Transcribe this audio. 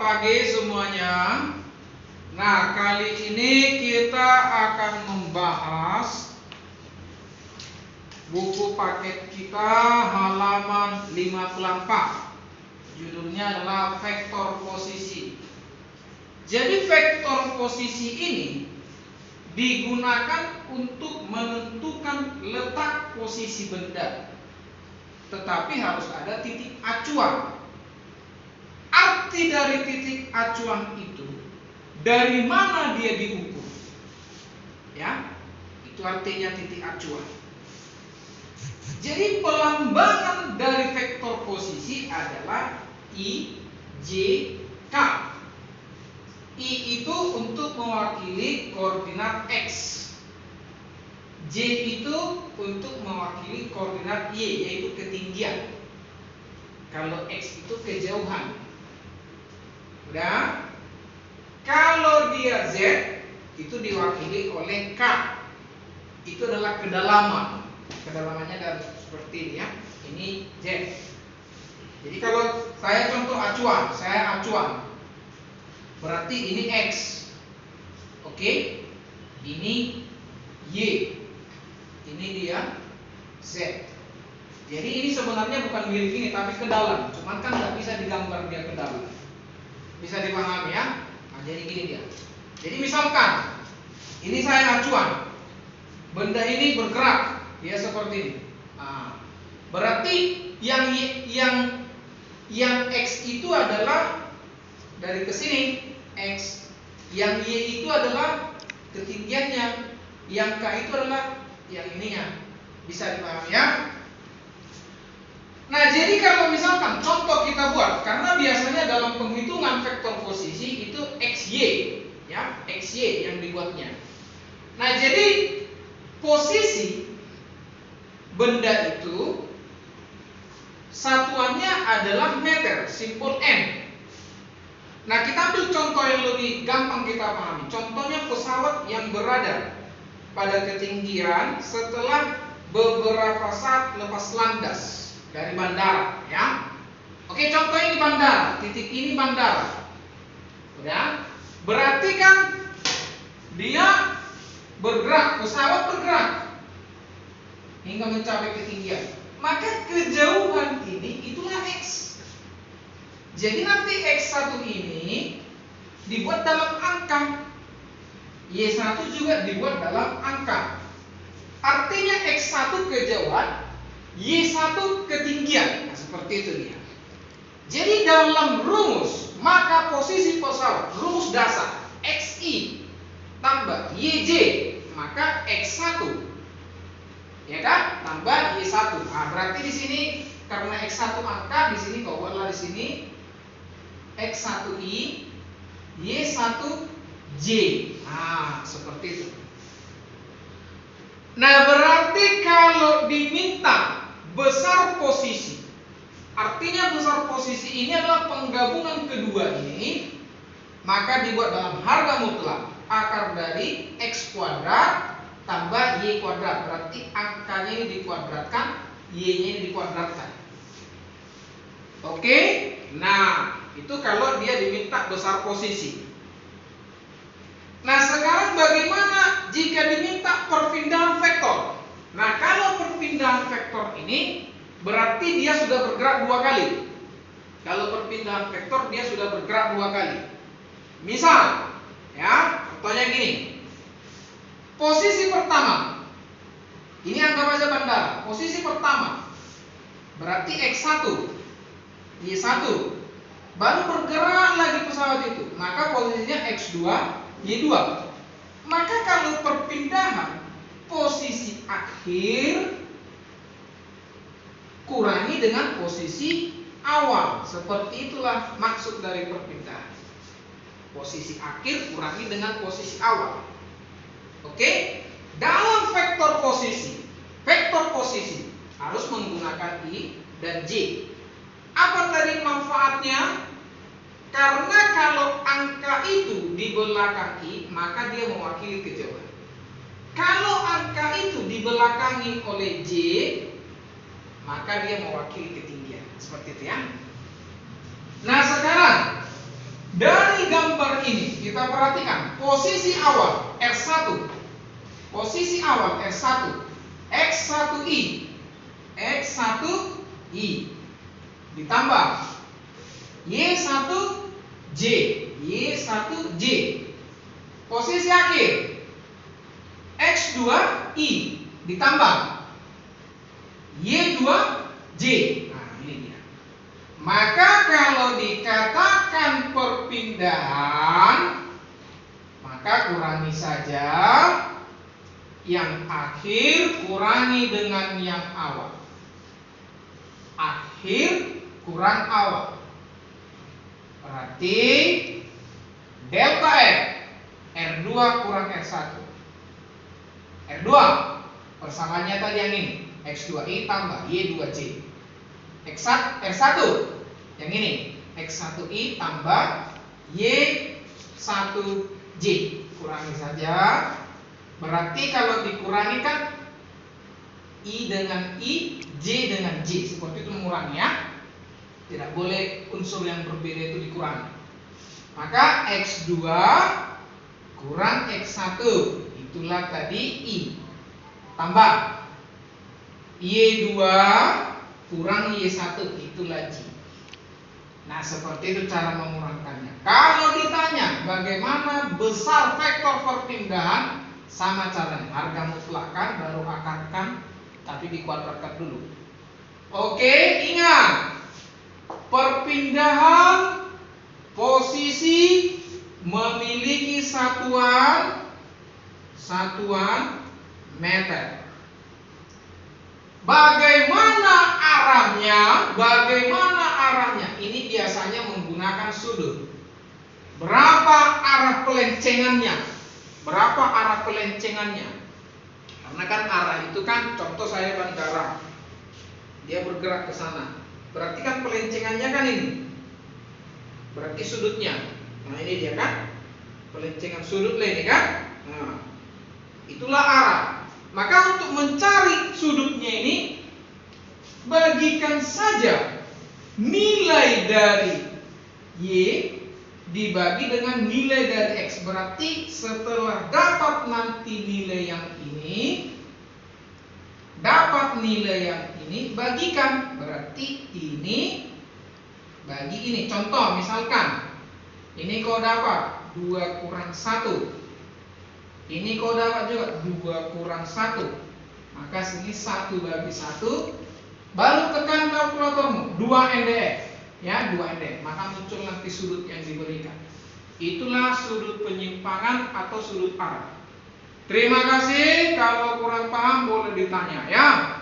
pagi semuanya. Nah, kali ini kita akan membahas buku paket kita halaman 54. Judulnya adalah vektor posisi. Jadi vektor posisi ini digunakan untuk menentukan letak posisi benda. Tetapi harus ada titik acuan. Arti dari titik acuan itu, dari mana dia diukur? Ya, itu artinya titik acuan. Jadi pelambangan dari vektor posisi adalah I, J, K. I itu untuk mewakili koordinat X. J itu untuk mewakili koordinat Y, yaitu ketinggian. Kalau X itu kejauhan. Udah? Kalau dia Z itu diwakili oleh K. Itu adalah kedalaman. Kedalamannya dan seperti ini ya. Ini Z. Jadi kalau saya contoh acuan, saya acuan. Berarti ini X. Oke? Ini Y. Ini dia Z. Jadi ini sebenarnya bukan milik ini tapi ke dalam. Cuman kan nggak bisa digambar dia ke dalam. Bisa dipahami ya? Nah, jadi gini dia. Jadi misalkan ini saya acuan, benda ini bergerak, dia seperti ini. Nah, berarti yang X itu adalah dari ke sini X, yang Y itu adalah ketinggiannya, yang K itu adalah yang ininya. Bisa dipahami ya? Nah, jadi kalau misalkan contoh kita buat, karena biasanya dalam penghitungan vektor posisi itu XY, ya, XY yang dibuatnya. Nah, jadi posisi benda itu satuannya adalah meter, simbol M. Nah, kita ambil contoh yang lebih gampang kita pahami. Contohnya pesawat yang berada pada ketinggian setelah beberapa saat lepas landas dari bandara, ya. Oke, contohnya di bandara, titik ini bandara. Udah? Berarti kan dia bergerak, pesawat bergerak hingga mencapai ketinggian. Maka kejauhan ini itulah X. Jadi nanti X1 ini dibuat dalam angka, Y1 juga dibuat dalam angka. Artinya X1 kejauhan, Y1 ketinggian. Nah, seperti itu dia. Jadi dalam rumus, maka posisi pesawat, rumus dasar XI tambah YJ, maka X1, ya kan? Tambah Y1. Nah, berarti di sini karena X1 angka, di sini kau buatlah di sini X1I, Y1J. Nah, seperti itu. Nah, berarti kalau diminta besar posisi, artinya besar posisi ini adalah penggabungan kedua ini, maka dibuat dalam harga mutlak akar dari X kuadrat tambah Y kuadrat. Berarti angkanya ini dikuadratkan, Y-nya ini dikuadratkan. Oke? Nah, itu kalau dia diminta besar posisi. Nah, sekarang bagaimana jika diminta perpindahan vektor? Nah, kalau perpindahan vektor ini berarti dia sudah bergerak dua kali. Kalau perpindahan vektor dia sudah bergerak dua kali. Misal, ya, contohnya gini. Posisi pertama. Ini anggap aja bandara. Posisi pertama berarti X1, Y1. Baru bergerak lagi pesawat itu. Maka posisinya X2, Y2. Maka kalau perpindahan posisi akhir kurangi dengan posisi awal. Seperti itulah maksud dari perpindahan. Posisi akhir kurangi dengan posisi awal. Oke? Dalam vektor posisi harus menggunakan I dan J. Apa tadi manfaatnya? Karena kalau angka itu di belakang I, maka dia mewakili kejauhan. Kalau angka itu dibelakangi oleh J, maka dia mewakili ketinggian. Seperti itu ya. Nah, sekarang ini, kita perhatikan posisi awal R1. Posisi awal R1. X1i. X1i ditambah Y1J. Y1J. Posisi akhir X2i ditambah Y2J. Nah, ini dia. Maka kalau dikatakan perpindahan, maka kurangi saja yang akhir, kurangi dengan yang awal. Akhir kurang awal. Berarti delta R, R2 kurang R1. R2 persamaannya tadi yang ini, X2i tambah Y2J. R1 yang ini, X1i tambah Y1J. Kurangi saja. Berarti kalau dikurangi kan I dengan I, J dengan J, seperti itu mengurangi ya. Tidak boleh unsur yang berbeda itu dikurangi. Maka X2 kurang X1, itulah tadi I. Tambah Y2 kurang Y1, itulah J. Nah, seperti itu cara mengurangkannya. Kalau ditanya bagaimana besar vektor perpindahan, sama caranya. Harga mutlakkan, baru akarkan, tapi dikuadratkan dulu. Oke, ingat. Perpindahan posisi memiliki satuan meter. Bagaimana arahnya? Ini biasanya menggunakan sudut. Berapa arah pelencengannya? Karena kan arah itu kan, contoh saya bandara, dia bergerak ke sana. Berarti kan pelencengannya kan ini. Berarti sudutnya. Nah, ini dia kan, pelencengan sudut ini kan. Nah, itulah arah. Maka untuk mencari sudutnya ini, bagikan saja nilai dari Y dibagi dengan nilai dari X. Berarti setelah dapat nanti nilai yang ini, bagikan. Berarti ini bagi ini. Contoh misalkan ini kau dapat 2 kurang 1. Ini kau dapat juga 2 kurang 1. Maka sini 1 bagi 1. Baru tekan kalkulatormu 2 NDF. Ya, 2 NDF. Maka muncul nanti sudut yang diberikan. Itulah sudut penyimpangan atau sudut arah. Terima kasih. Kalau kurang paham boleh ditanya ya.